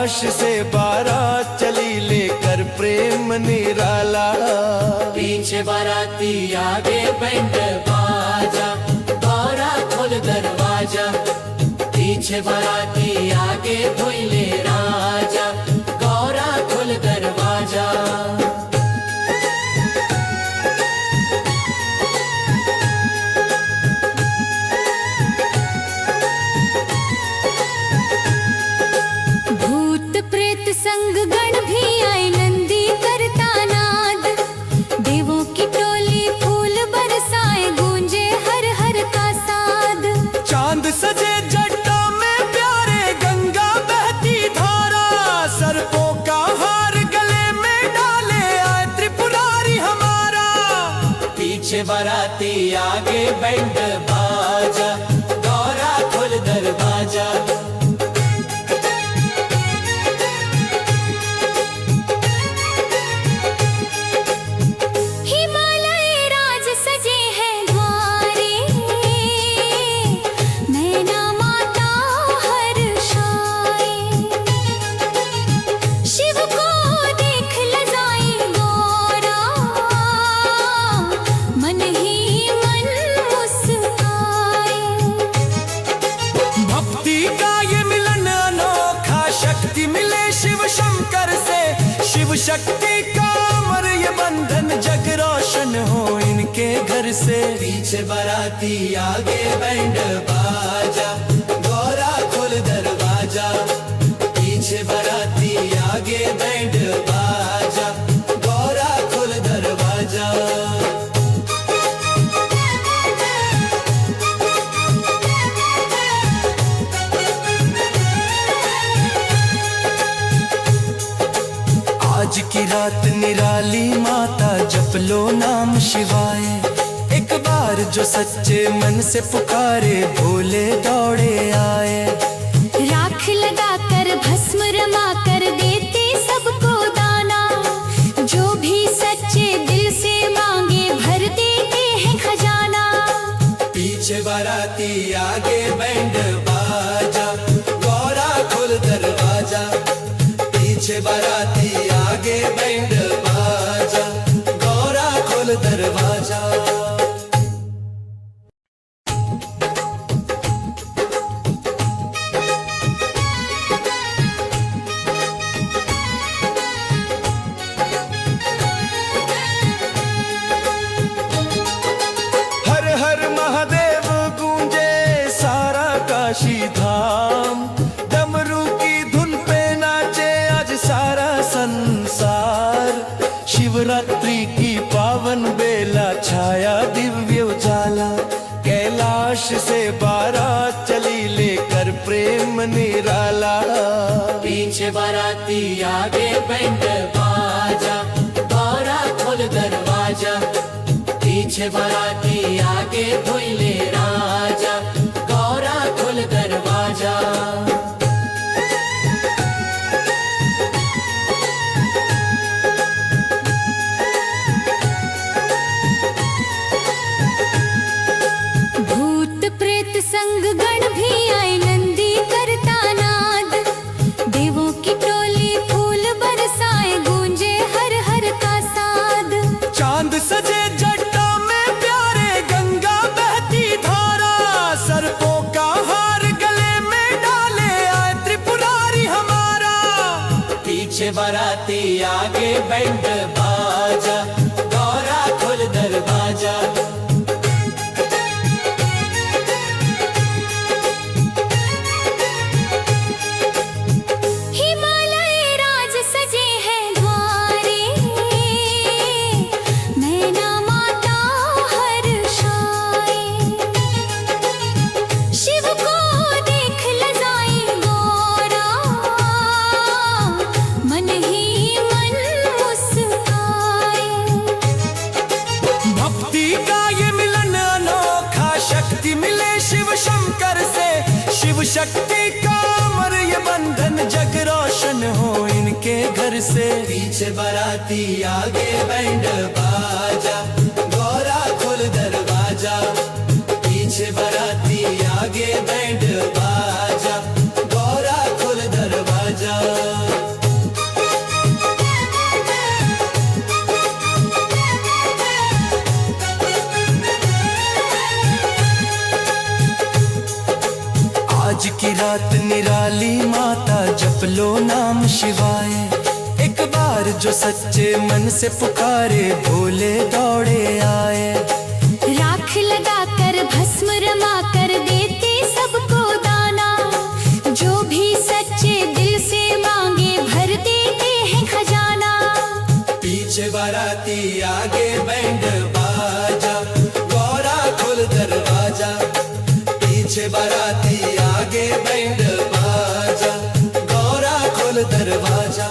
कैलाश से बारात चली लेकर प्रेम निराला। पीछे बाराती आगे बैंड बाजा, गौरा खोल दरवाजा। पीछे बाराती आगे भोले राजा, गौरा खोल दरवाजा। भूत प्रेत संग गण भी आए, नंदी करता नाद। देवों की टोली फूल बरसाए, गूंजे हर हर का साद। चांद सजे जट्टा में प्यारे, गंगा बहती धारा। सर्पों का हार गले में डाले, आए त्रिपुरारी हमारा। पीछे बाराती आगे बैंड बाजा, गौरा खोल दरवाजा। शिव शक्ति का अमर ये बंधन, जग रोशन हो इनके घर से। पीछे बाराती आगे बैंड बाजा, गौरा खोल दरवाजा। पीछे बाराती आगे बैंड बाजा, गौरा खोल दरवाजा। आज की रात निराली माता, जप लो नाम शिवाय। एक बार जो सच्चे मन से पुकारे, भोले दौड़े आए। राख लगा कर भस्म रमा कर, देते सबको दाना। जो भी सच्चे दिल से मांगे, भर देते हैं खजाना। पीछे बाराती आगे बैंड बाजा, गौरा खोल दरवाजा। पीछे बाराती आगे बैंड बाजा, गौरा खोल दरवाजा। हर हर महादेव गूंजे सारा काशी धाम। डमरू की धुन पे नाचे आज सारा संसार। शिवरात्रि की पावन बेला, छाया दिव्य उजाला। कैलाश से बारात चली लेकर प्रेम निराला। पीछे बाराती आगे बैंड बाजा, गौरा खोल दरवाजा। पीछे बाराती आगे भोले राजा, गौरा खोल दरवाजा। भूत प्रेत संग गण भी आए, नंदी करता नाद। देवों की टोली फूल बरसाए, गूंजे हर हर का साद। चांद सजे जट्टा में प्यारे, गंगा बहती धारा। सर्पों का हार गले में डाले, आए त्रिपुरारी हमारा। पीछे बाराती आगे बैंड बाजा, गौरा खोल दरवाजा। शिव शक्ति का अमर ये बंधन, जग रोशन हो इनके घर से। पीछे बाराती आगे बैंड बाजा, गौरा खोल दरवाजा। पीछे बाराती आगे बैंड बाजा, गौरा खोल दरवाजा। जप लो नाम शिवाय। एक बार जो सच्चे मन से पुकारे भोले दौड़े आए। राख लगा कर भस्म रमा कर देते सबको दाना, जो भी सच्चे दिल से मांगे भर देते हैं खजाना। पीछे बाराती आगे बैंड बाजा, गौरा खोल दरवाजा। पीछे बाराती आगे बैंड बाजा, गौरा खोल दरवाजा।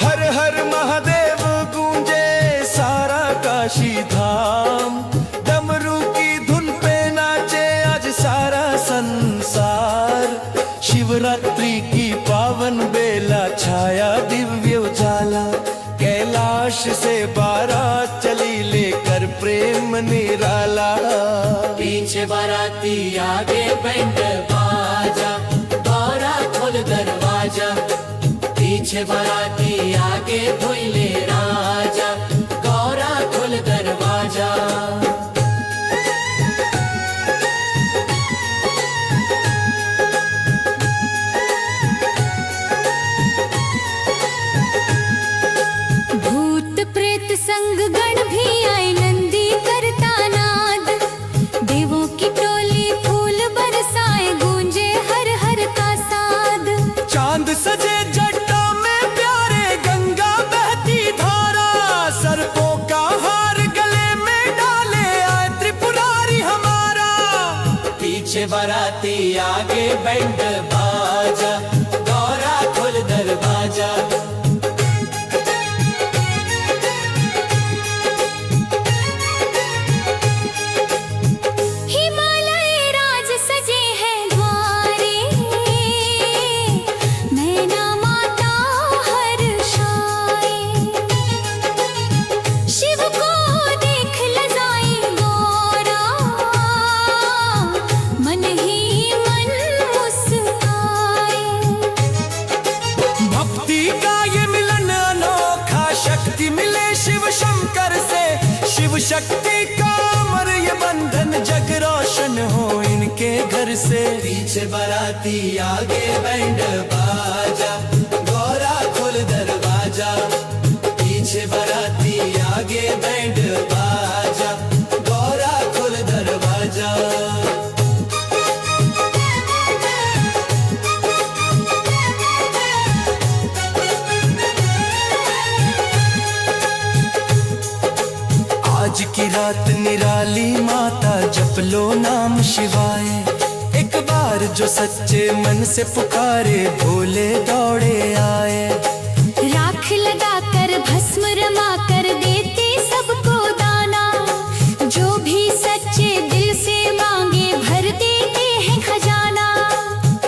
हर हर महादेव गूंजे सारा काशी धाम। डमरू की धुन पे नाचे आज सारा संसार। शिवरात्रि की पावन बेला छाया दिव्य उजाला। कैलाश से बारात चली लेकर प्रेम निराला। पीछे बाराती आगे बैंड बाजा, गौरा खोल दरवाजा। पीछे बाराती आगे भोले राजा, गौरा खोल दरवाजा। भूत प्रेत संग गण भी आए नंदी करता नाद। देवों की टोली फूल बरसाए गूंजे हर हर का साद। चांद सजे जट्टा में प्यारे गंगा बहती धारा। सर्पों का हार गले में डाले आए त्रिपुरारी हमारा। पीछे बाराती आगे बैंड बाजा, गौरा खोल दरवाजा। हिमालय राज सजे हैं द्वारे, नैना माता हर्षाए। शिव को देख लजाई गौरा, मन ही मन मुस्काए। भक्ति का ये मिलन अनोखा, शक्ति मिले शिव शंकर से। शिव शक्ति का अमर ये बंधन, जग रोशन हो इनके घर से। पीछे बाराती आगे बैंड बाजा, गौरा खोल दरवाजा। पीछे बाराती आगे बैंड बाजा, गौरा खोल दरवाजा। आज की रात निराली माता जप लो नाम शिवाय। एक बार जो सच्चे मन से पुकारे भोले दौड़े आए। राख लगा कर भस्म रमा कर देते सबको दाना, जो भी सच्चे दिल से मांगे भर देते हैं खजाना।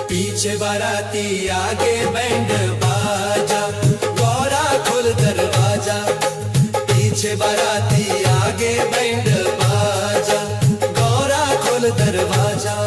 पीछे बाराती आगे बैंड बाजा, गौरा खोल दरवाजा। पीछे बाराती आगे बैंड बाजा, गौरा खोल दरवाजा।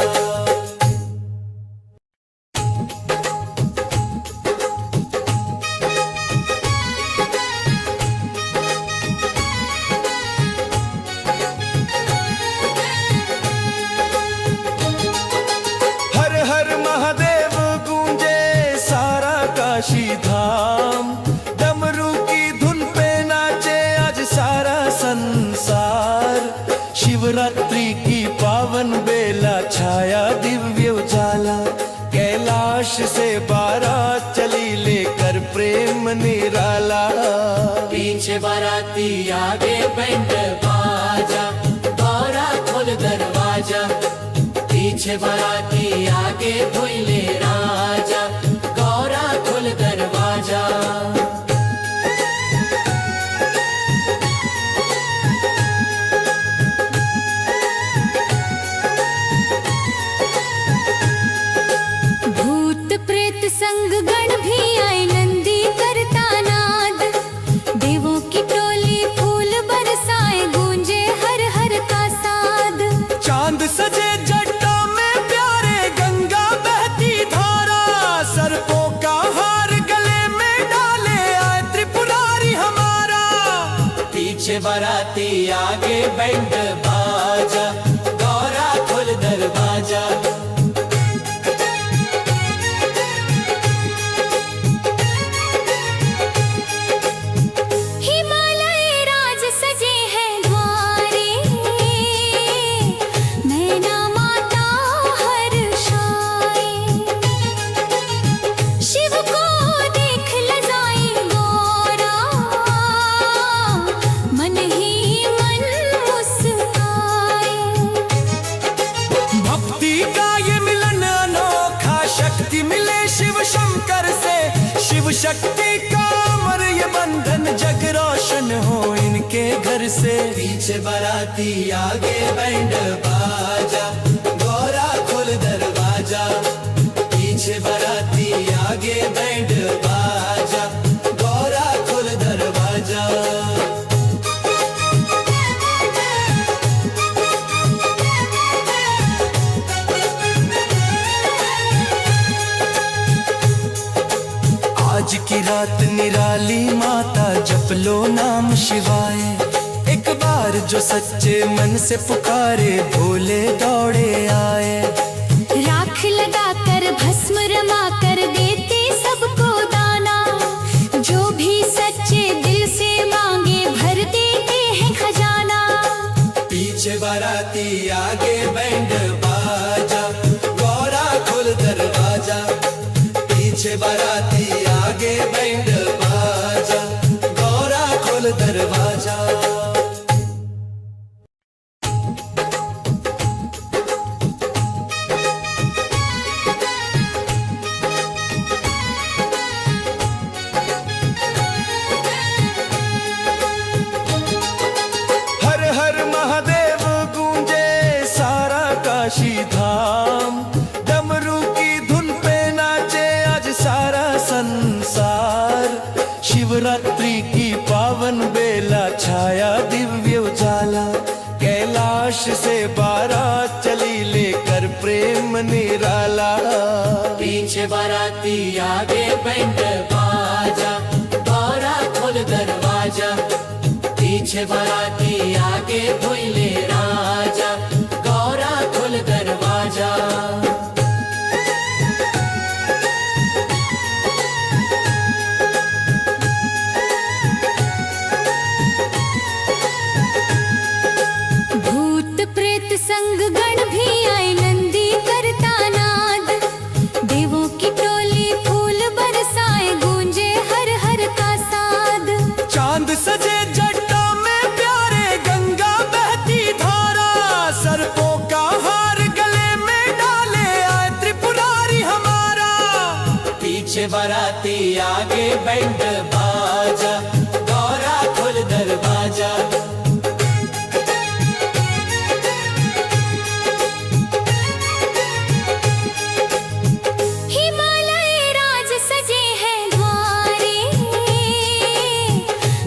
हर हर महादेव गूंजे सारा काशी धाम। डमरू की धुन पे नाचे आज सारा संसार। शिवरात्रि की पावन बेला छाया दिव्य उजाला। कैलाश से बारात चली लेकर प्रेम निराला। पीछे बाराती आगे बैंड बाजा, गौरा खोल दरवाजा। पीछे बाराती आगे भोले राजा, गौरा खोल दरवाजा। भूत प्रेत संग गण भी आए नंदी करता नाद। देवों की टोली फूल बरसाए गूंजे हर हर का साद। चांद सजे जट्टा में प्यारे गंगा बहती धारा। सर्पों का पीछे बाराती आगे बैंड बाजा, गौरा खोल दरवाजा। हिमालय राज सजे हैं द्वारे, नैना माता हर्षाए। शिव को देख लजाई गौरा, मन ही मन मुस्काए। भक्ति का ये मिलन अनोखा, शक्ति मिले शिव शंकर से। शिव शक्ति का अमर ये बंधन, जग रोशन हो इनके घर से। पीछे बाराती आगे बैंड बाजा, गौरा खोल दरवाजा। पीछे बाराती आगे बैंड बाजा, गौरा खोल दरवाजा। आज की रात निराली माता, जप लो नाम शिवाय। एक बार जो सच्चे मन से पुकारे, भोले दौड़े आए। राख लगा कर भस्म रमा कर देते सबको दाना, जो भी सच्चे दिल से मांगे भर देते हैं खजाना। पीछे बाराती आगे बैंड बाजा, गौरा खोल दरवाजा। पीछे बाराती आगे बैंड बाजा, गौरा खोल दरवाजा। हर हर महादेव गूंजे सारा काशी धाम। डमरू की धुन पे नाचे आज सारा संसार। शिवरात्रि की पावन बेला, छाया दिव्य उजाला। कैलाश से बारात चली लेकर प्रेम निराला। पीछे बाराती आगे बैंड बाजा, गौरा खोल दरवाजा। पीछे बाराती आगे भोले राजा, गौरा खोल दरवाजा। भूत प्रेत संग गण भी आए, नंदी करता नाद। देवों की टोली फूल बरसाए, गूंजे हर हर का साद। चांद सजे जट्टा में प्यारे, गंगा बहती धारा। सर्पों का हार गले में डाले, आए त्रिपुरारी हमारा। पीछे बाराती आगे बैंड बाजा, गौरा खोल दरवाजा। हिमालय राज सजे हैं द्वारे,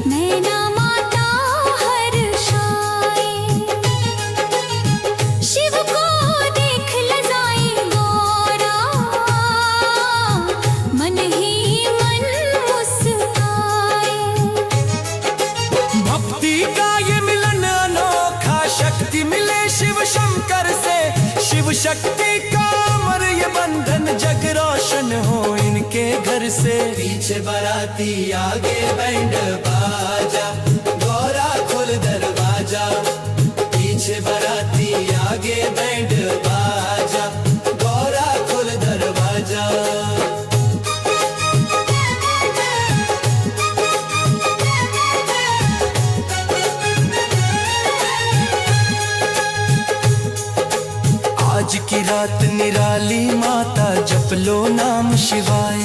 नैना माता हर्षाए। शिव को देख लजाई गौरा, मन ही मन मुस्काए। भक्ति का ये मिलन अनोखा, शक्ति मिले शिव शंकर से। शिव शक्ति का अमर ये बंधन, जग रोशन हो इनके घर से। पीछे बाराती आगे बैंड बाजा, गौरा खोल दरवाजा। पीछे बाराती आगे बैंड बाजा, गौरा खोल दरवाजा। आज की रात निराली माता, जप लो नाम शिवाय।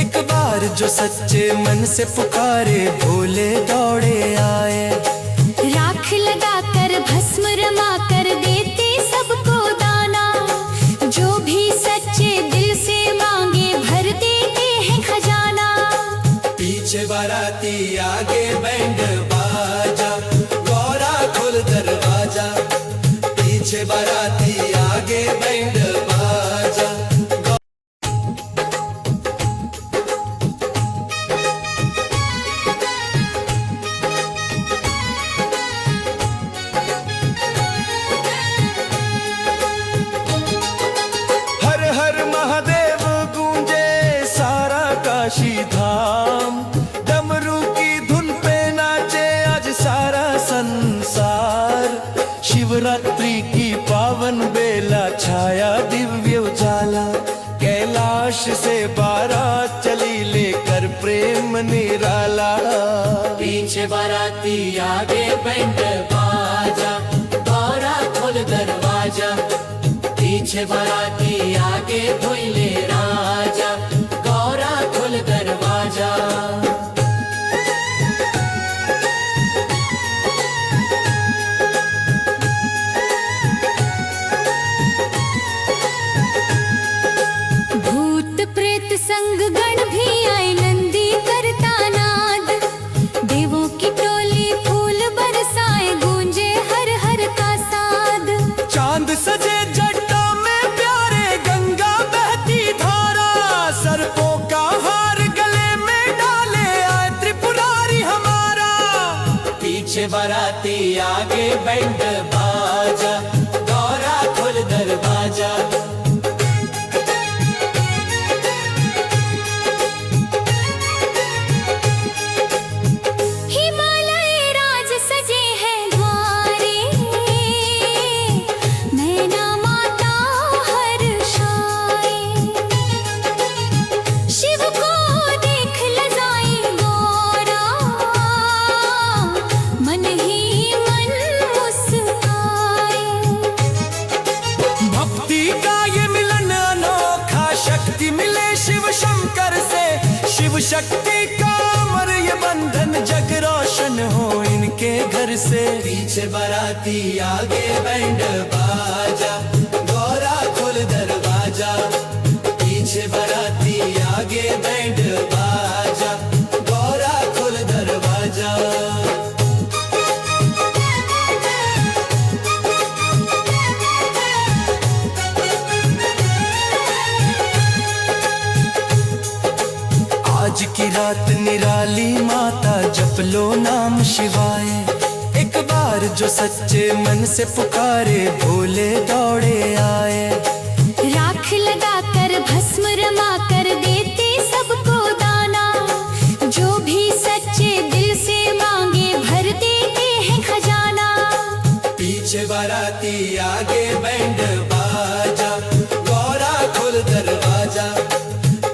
एक बार जो सच्चे मन से पुकारे, भोले दौड़े आए। राख लगा कर भस्म रमा कर देते सबको दाना, जो भी सच्चे दिल से मांगे भर देते हैं खजाना। पीछे बाराती आगे बैंड बाजा, गौरा खोल दरवाजा। पीछे बाराती आगे बैंड बाजा। काशी धाम। डमरू की धुन पे नाचे आज सारा संसार। शिवरात्रि की पावन बेला छाया दिव्य उजाला। कैलाश से बारात चली लेकर प्रेम निराला। पीछे बाराती आगे बैंड बाजा, गौरा खोल दरवाजा। पीछे बाराती आगे भोले राजा, गौरा खोल दरवाजा। भूत प्रेत संग गण भी आए नंदी करता नाद। देवों की टोली फूल बरसाए गूंजे हर हर का साद। चांद सजे जट्टा में प्यारे गंगा बहती धारा। सर्पों का हार गले में डाले आए त्रिपुरारी हमारा। पीछे बाराती आगे बैंड बाजा, गौरा खोल दरवाजा। हिमालय राज सजे हैं द्वारे, नैना माता हर्षाए। शिव को देख लजाई गौरा, मन ही मन मुस्काए। भक्ति का ये मिलन अनोखा, शक्ति मिले शिव शंकर से। शिव शक्ति का अमर ये बंधन, जग रोशन हो इनके घर से। पीछे बाराती आगे बैंड बाजा, गौरा खोल दरवाजा। पीछे बाराती आगे बैंड बाजा, गौरा खोल दरवाजा। आज की रात निराली माता, जप लो नाम शिवाय। एक बार जो सच्चे मन से पुकारे, भोले दौड़े आए। राख लगा कर भस्म रमा कर देते सबको दाना। जो भी सच्चे दिल से मांगे भर देते हैं खजाना। पीछे बाराती आगे बैंड बाजा, गौरा खोल दरवाजा।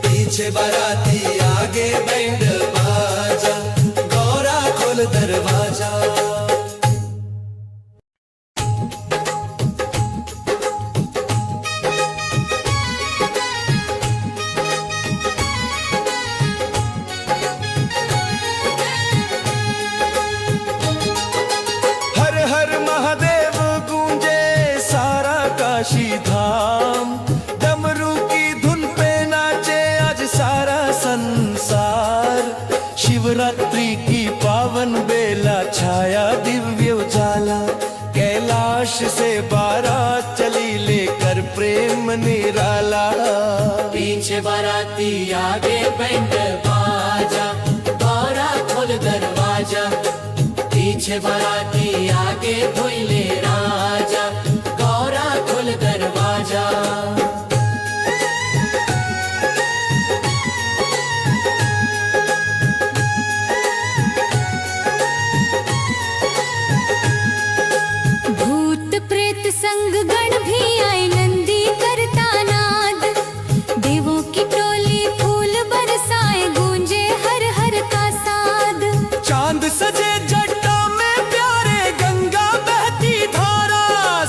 पीछे बाराती आगे बैंड बाजा, गौरा खोल दरवाजा। हर हर महादेव गूंजे सारा काशी धाम। डमरू की धुन पे नाचे आज सारा संसार। शिवरात्रि की पावन बेला छाया दिव्य उजाला। कैलाश से बारात चली लेकर प्रेम निराला। पीछे बाराती आगे बैंड बाजा, गौरा खोल दरवाजा। पीछे बाराती आगे भोले राजा, गौरा खोल दरवाजा। भूत प्रेत संग गण भी आए नंदी करता नाद। देवों की टोली फूल बरसाए गूंजे हर हर का साद। चांद सजे